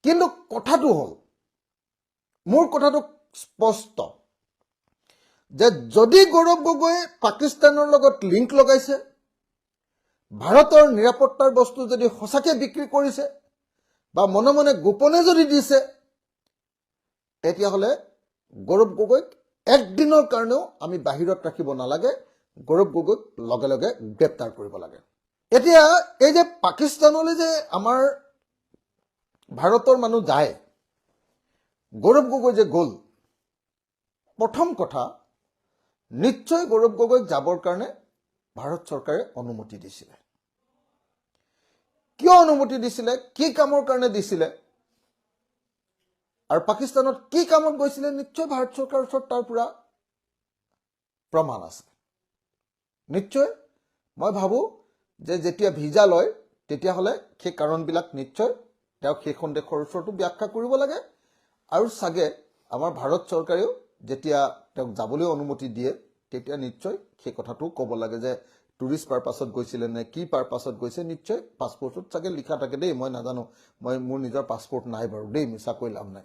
কিন্তু কথাটো হ'ল মোৰ কথাটো স্পষ্ট যে যদি গৌৰৱ গগৈ পাকিস্তানৰ লগত লিংক লগাইছে ভাৰতৰ নিৰাপত্তাৰ বস্তু যদি সঁচাকৈ বিক্ৰী কৰিছে বা মনে মনে গোপনে যদি দিছে তেতিয়াহ'লে গৌৰৱ গগৈক একদিনৰ কাৰণেও আমি বাহিৰত ৰাখিব নালাগে গৌৰৱ গগৈক লগে লগে গ্ৰেপ্তাৰ কৰিব লাগে এতিয়া এই যে পাকিস্তানলৈ যে আমাৰ ভাৰতৰ মানুহ যায় গৌৰৱ গগৈ যে গ'ল প্ৰথম কথা নিশ্চয় গৌৰৱ গগৈক যাবৰ কাৰণে ভাৰত চৰকাৰে অনুমতি দিছিলে কিয় অনুমতি দিছিলে কি কামৰ কাৰণে দিছিলে আৰু পাকিস্তানত কি কামত গৈছিলে নিশ্চয় ভাৰত চৰকাৰৰ ওচৰত তাৰ পৰা প্ৰমাণ আছে নিশ্চয় মই ভাবো যে যেতিয়া ভিজা লয় তেতিয়াহ'লে সেই কাৰণবিলাক নিশ্চয় তেওঁ সেইখন দেশৰ ওচৰতো ব্যাখ্যা কৰিব লাগে আৰু চাগে আমাৰ ভাৰত চৰকাৰেও যেতিয়া তেওঁক যাবলৈ অনুমতি দিয়ে তেতিয়া নিশ্চয় সেই কথাটো ক'ব লাগে যে টুৰিষ্ট পাৰপাছত গৈছিলে নে কি পাৰপাছত গৈছে নিশ্চয় পাছপৰ্টত চাগে লিখা থাকে দেই মই নাজানো মই মোৰ নিজৰ পাছপৰ্ট নাই বাৰু দেই মিছা কৈ লাভ নাই